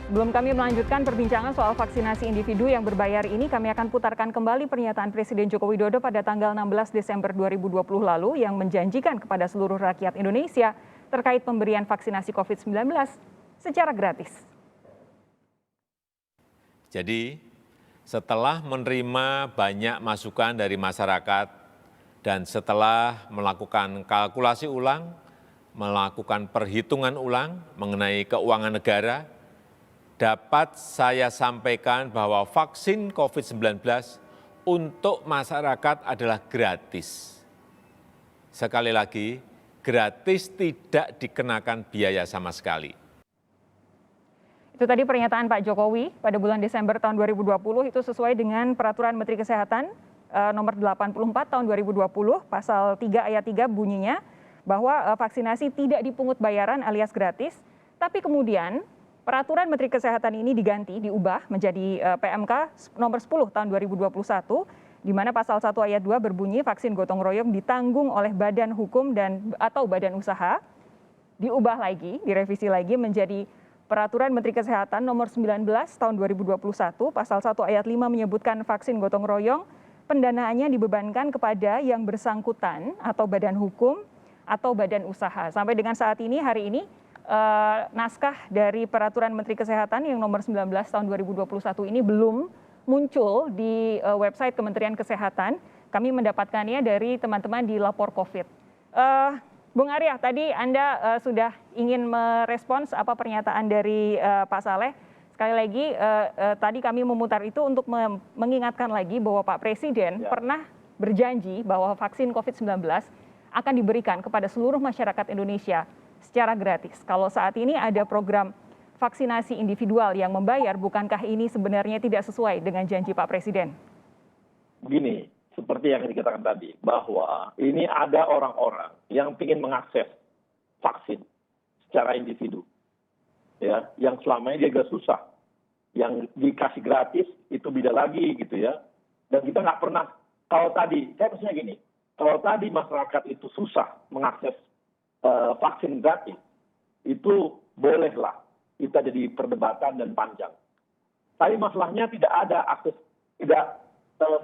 Sebelum kami melanjutkan perbincangan soal vaksinasi individu yang berbayar ini, kami akan putarkan kembali pernyataan Presiden Joko Widodo pada tanggal 16 Desember 2020 lalu yang menjanjikan kepada seluruh rakyat Indonesia terkait pemberian vaksinasi COVID-19 secara gratis. Jadi, setelah menerima banyak masukan dari masyarakat dan setelah melakukan kalkulasi ulang, melakukan perhitungan ulang mengenai keuangan negara, dapat saya sampaikan bahwa vaksin COVID-19 untuk masyarakat adalah gratis. Sekali lagi, gratis, tidak dikenakan biaya sama sekali. Itu tadi pernyataan Pak Jokowi pada bulan Desember tahun 2020, itu sesuai dengan Peraturan Menteri Kesehatan nomor 84 tahun 2020, pasal 3 ayat 3 bunyinya bahwa vaksinasi tidak dipungut bayaran alias gratis, tapi kemudian Peraturan Menteri Kesehatan ini diubah menjadi PMK nomor 10 tahun 2021, di mana pasal 1 ayat 2 berbunyi vaksin gotong royong ditanggung oleh badan hukum atau badan usaha, diubah lagi, direvisi lagi menjadi Peraturan Menteri Kesehatan nomor 19 tahun 2021, pasal 1 ayat 5 menyebutkan vaksin gotong royong pendanaannya dibebankan kepada yang bersangkutan atau badan hukum atau badan usaha. Sampai dengan saat ini, hari ini, naskah dari Peraturan Menteri Kesehatan yang nomor 19 tahun 2021 ini belum muncul di website Kementerian Kesehatan. Kami mendapatkannya dari teman-teman di Lapor COVID. Bung Arya, tadi Anda sudah ingin merespons apa pernyataan dari Pak Saleh. Sekali lagi, tadi kami memutar itu untuk mengingatkan lagi bahwa Pak Presiden pernah berjanji bahwa vaksin COVID-19 akan diberikan kepada seluruh masyarakat Indonesia secara gratis. Kalau saat ini ada program vaksinasi individual yang membayar, bukankah ini sebenarnya tidak sesuai dengan janji Pak Presiden? Begini, seperti yang dikatakan tadi, bahwa ini ada orang-orang yang ingin mengakses vaksin secara individu, ya, yang selama ini dia agak susah, yang dikasih gratis itu beda lagi gitu ya, dan kita nggak pernah. Kalau tadi, saya maksudnya gini, kalau tadi masyarakat itu susah mengakses vaksin gratis, itu bolehlah kita jadi perdebatan dan panjang. Tapi masalahnya tidak ada akses, tidak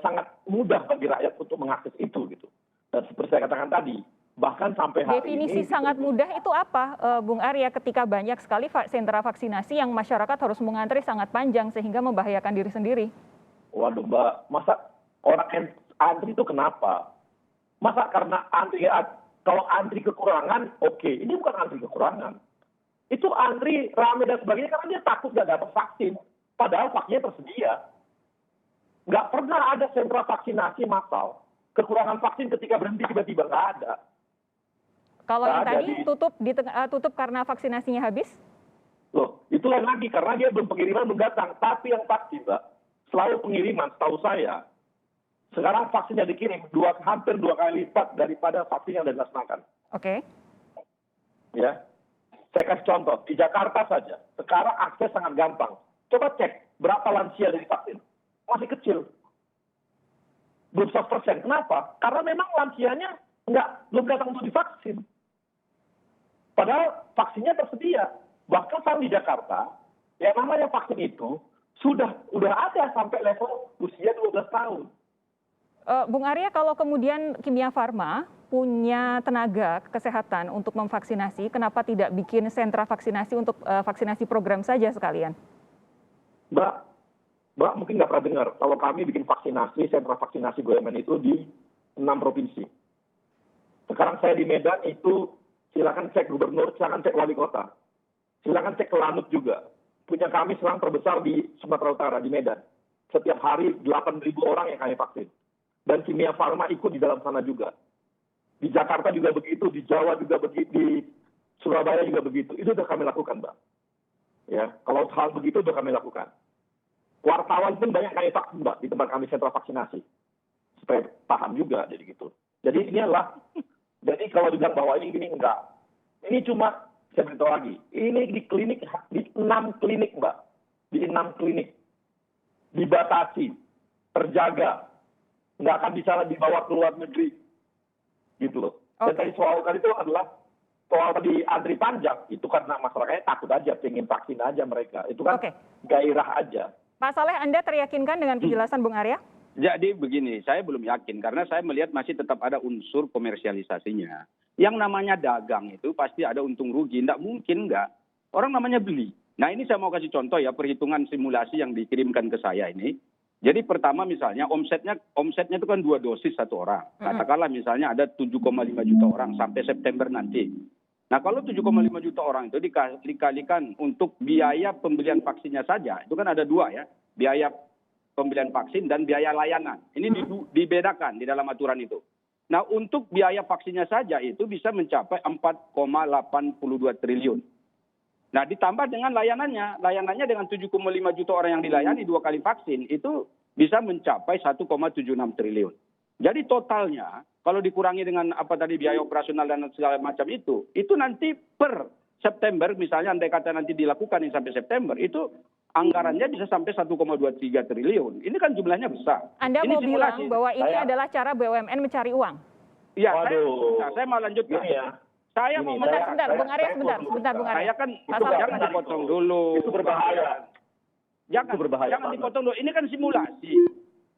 sangat mudah bagi rakyat untuk mengakses itu gitu. Dan seperti saya katakan tadi, bahkan sampai hari ini. Definisi sangat mudah itu apa, Bung Arya, ketika banyak sekali sentra vaksinasi yang masyarakat harus mengantri sangat panjang sehingga membahayakan diri sendiri? Waduh Mbak, masa orang antri itu kenapa? Masa karena antri, kalau antri kekurangan, oke. Ini bukan antri kekurangan. Itu antri ramai dan sebagainya karena dia takut nggak dapat vaksin. Padahal vaksinnya tersedia. Nggak pernah ada sentra vaksinasi massal. Kekurangan vaksin ketika berhenti tiba-tiba nggak ada. Kalau yang tadi tutup karena vaksinasinya habis? Loh, itu lain lagi karena dia belum pengiriman belum datang. Tapi yang pasti Mbak, selalu pengiriman setahu saya, sekarang vaksinnya dikirim hampir 2 kali lipat daripada vaksin yang dilaksanakan. Oke. Ya, saya kasih contoh di Jakarta saja. Sekarang akses sangat gampang. Coba cek berapa lansia dari vaksin, masih kecil, belum 100%. Kenapa? Karena memang lansianya belum datang untuk divaksin. Padahal vaksinnya tersedia. Bahkan sekarang di Jakarta, yang namanya vaksin itu udah ada sampai level usia 12 tahun. Bung Arya, kalau kemudian Kimia Farma punya tenaga kesehatan untuk memvaksinasi, kenapa tidak bikin sentra vaksinasi untuk vaksinasi program saja sekalian? Mbak mungkin nggak pernah dengar, kalau kami bikin vaksinasi, sentra vaksinasi BUMN itu di 6 provinsi. Sekarang saya di Medan itu, silakan cek gubernur, silakan cek wali kota. Silakan cek ke Lanut juga. Punya kami sekarang terbesar di Sumatera Utara, di Medan. Setiap hari 8.000 orang yang kami vaksin. Dan Kimia Farma ikut di dalam sana juga. Di Jakarta juga begitu, di Jawa juga begitu, di Surabaya juga begitu. Itu sudah kami lakukan, Mbak. Ya, kalau hal begitu sudah kami lakukan. Wartawan pun banyak kami vaksin, Mbak, di tempat kami sentra vaksinasi. Supaya paham juga, jadi gitu. Jadi jadi kalau dibilang bahwa ini enggak. Ini cuma, saya beritahu lagi, ini di klinik, di 6 klinik, Mbak. Di 6 klinik. Dibatasi, terjaga. Nggak akan bisa dibawa ke luar negeri. Gitu loh. Dan tadi soal tadi itu adalah soal tadi antri panjang, itu karena masyarakatnya takut aja, pengen vaksin aja mereka. Itu kan Oke. gairah aja. Pak Saleh, Anda teryakinkan dengan penjelasan Bung Arya? Jadi begini, saya belum yakin karena saya melihat masih tetap ada unsur komersialisasinya. Yang namanya dagang itu pasti ada untung rugi, tidak mungkin enggak. Orang namanya beli. Nah ini saya mau kasih contoh ya, perhitungan simulasi yang dikirimkan ke saya ini. Jadi pertama misalnya omsetnya itu kan 2 dosis satu orang. Katakanlah misalnya ada 7,5 juta orang sampai September nanti. Nah kalau 7,5 juta orang itu dikalikan untuk biaya pembelian vaksinnya saja, itu kan ada 2 ya, biaya pembelian vaksin dan biaya layanan. Ini dibedakan di dalam aturan itu. Nah untuk biaya vaksinnya saja itu bisa mencapai 4,82 triliun. Nah ditambah dengan layanannya dengan 7,5 juta orang yang dilayani 2 kali vaksin itu bisa mencapai 1,76 triliun. Jadi totalnya kalau dikurangi dengan apa tadi biaya operasional dan segala macam itu nanti per September misalnya andai kata nanti dilakukan ini sampai September itu anggarannya bisa sampai 1,23 triliun. Ini kan jumlahnya besar. Anda ini mau bilang bahwa ini adalah cara BUMN mencari uang? Iya, saya mau lanjutkan. Gini ya. Saya mau Sebentar, Bung Arya, sebentar, Bung Arya. Saya kan Pak Saleh, jangan dipotong dulu. Itu berbahaya. Jangan banget. dipotong dulu. Ini kan simulasi.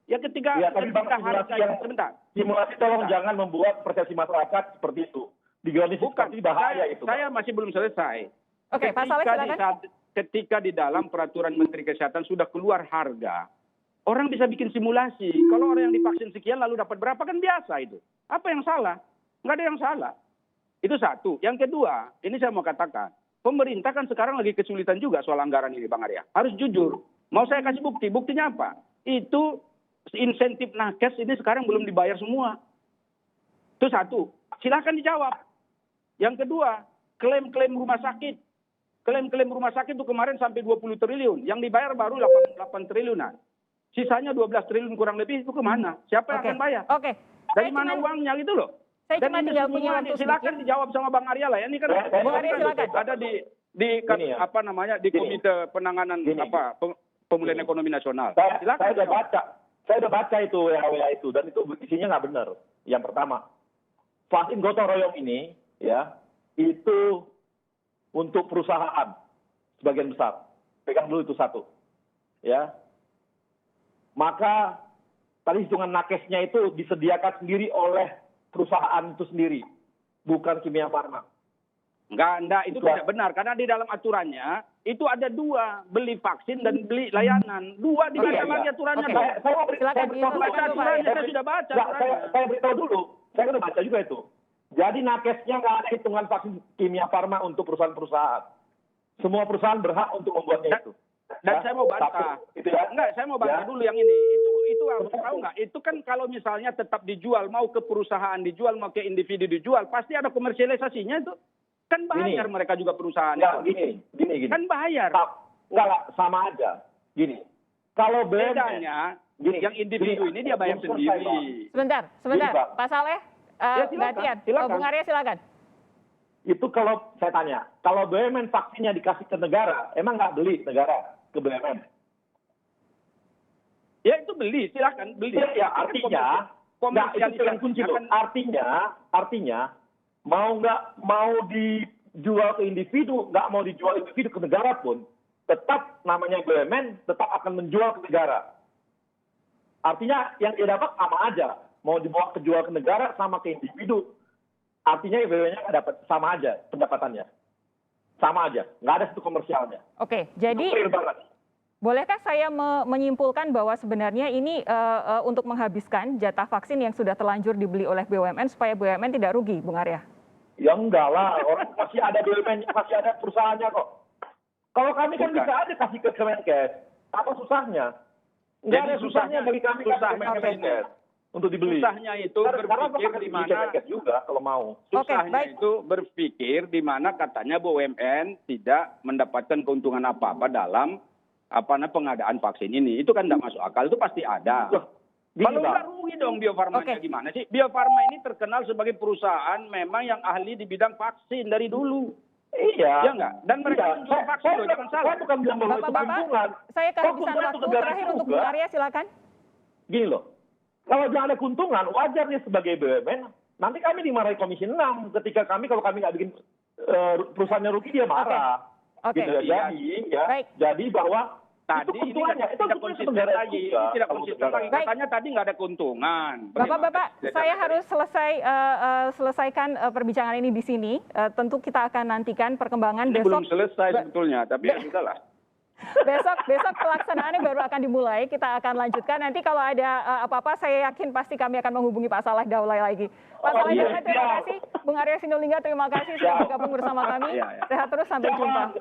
Ya ketika tapi Bang, simulasi yang sebentar. Simulasi tolong jangan membuat persepsi masyarakat seperti itu. Digalaktif seperti bahaya itu. Saya masih belum selesai. Oke, Pak Saleh silakan. Ketika di dalam peraturan Menteri Kesehatan sudah keluar harga, orang bisa bikin simulasi. Kalau orang yang divaksin sekian lalu dapat berapa kan biasa itu. Apa yang salah? Nggak ada yang salah. Itu satu. Yang kedua, ini saya mau katakan, pemerintah kan sekarang lagi kesulitan juga soal anggaran ini, Bang Arya. Harus jujur. Mau saya kasih bukti. Buktinya apa? Itu insentif nakes ini sekarang belum dibayar semua. Itu satu. Silahkan dijawab. Yang kedua, klaim-klaim rumah sakit. Klaim-klaim rumah sakit itu kemarin sampai 20 triliun. Yang dibayar baru 8 triliunan. Sisanya 12 triliun kurang lebih itu kemana? Siapa yang akan bayar? Oke. Dari mana uangnya gitu loh? Saya Dan cuma ini tinggal semua punya waktu silakan sedikit. dijawab sama Bang Arya lah ya. Ini kan Bung Arya, silakan. ada di Gini ya. apa namanya di Gini. Komite Penanganan Gini. Pemulihan Ekonomi Nasional. Saya udah dijawab. baca. Saya udah baca itu WA itu dan itu isinya nggak benar. Yang pertama, vaksin gotong royong ini ya itu untuk perusahaan sebagian besar. Pegang dulu itu satu. Ya. Maka tadi hitungan nakesnya itu disediakan sendiri oleh perusahaan itu sendiri, bukan Kimia Farma. Enggak, itu tidak benar. Karena di dalam aturannya, itu ada 2. Beli vaksin dan beli layanan. 2 dibayar lagi aturannya. Oke. Bang. Silakan Baca aturannya, saya sudah baca aturannya. Saya beritahu dulu. Saya udah baca juga itu. Jadi nakesnya nggak ada hitungan vaksin Kimia Farma untuk perusahaan-perusahaan. Semua perusahaan berhak untuk membuatnya itu. Dan Ya, saya mau bantah. satu, itu ya. Enggak, saya mau bantah Ya. dulu yang ini. Itu harus tahu nggak? Itu kan kalau misalnya tetap dijual, mau ke perusahaan dijual, mau ke individu dijual, pasti ada komersialisasinya itu. Kan bayar mereka juga perusahaan Nggak, itu. gini. Kan bayar. Nggak, sama aja. Gini. Kalau BUMN, Bedanya, gini, yang individu ini dia bayar belum selesai, Bang. sendiri. Sebentar. Gini, Pak. Pak Saleh, Ya, silakan, gantian. silakan. Bung Arya silakan. Itu kalau saya tanya, kalau BUMN vaksinnya dikasih ke negara, emang nggak beli negara ke BUMN? Ya itu beli, silakan beli. Ya, artinya, nggak, itu yang kunci loh. Artinya, mau dijual ke individu, nggak mau dijual individu ke negara pun, tetap namanya BUMN tetap akan menjual ke negara. Artinya yang dia dapat sama aja, mau dibawa kejual ke negara sama ke individu. Artinya BUMN-nya dapat sama aja pendapatannya, sama aja, nggak ada satu komersialnya. Oke, Itu jadi clear banget. bolehkah saya menyimpulkan bahwa sebenarnya ini untuk menghabiskan jatah vaksin yang sudah terlanjur dibeli oleh BUMN supaya BUMN tidak rugi, Bung Arya? Ya enggak lah, orang masih ada BUMN, masih ada perusahaannya kok. Kalau kami kan Bukan. bisa aja kasih ke Kemenkes, apa susahnya? Enggak Jadi ada susahnya bagi kami kan susahnya ke Kemenkes untuk dibeli. Susahnya itu berpikir di mana Kemenkes juga kalau mau. susahnya baik. itu berpikir di mana katanya BUMN tidak mendapatkan keuntungan apa-apa dalam pengadaan vaksin ini. Itu kan tidak masuk akal, itu pasti ada. Loh, gini, Kalau Bang. nggak rugi dong Bio Farma-nya Oke. gimana sih? Bio Farma ini terkenal sebagai perusahaan memang yang ahli di bidang vaksin dari dulu. Iya. Ya enggak? Dan mereka menjual vaksin loh, jangan salah. Saya bukan bilang bahwa itu Bapak-bapak, keuntungan. saya kehabisan Keuntungan waktu negara terakhir untuk juga. Bung Arya, silakan. Gini loh, kalau jangan ada keuntungan, wajar dia sebagai BUMN nanti kami dimarahi Komisi 6 ketika kalau kami nggak bikin perusahaannya rugi dia marah. Oke. Gitu ya. Jadi bahwa Tadi ini tidak konsisten lagi, ini tidak konsisten lagi. Katanya tadi nggak ada keuntungan. Bapak-bapak, saya harus selesaikan perbincangan ini di sini. Tentu kita akan nantikan perkembangan Ini besok. belum selesai sebetulnya, tapi ya sudahlah. Besok pelaksanaannya baru akan dimulai. Kita akan lanjutkan. Nanti kalau ada apa-apa, saya yakin pasti kami akan menghubungi Pak Saleh Daulay lagi. Pak Saleh Daulay, terima kasih. Bung Arya Sinulinga, terima kasih sudah bergabung bersama kami. Sehat terus, sampai jumpa.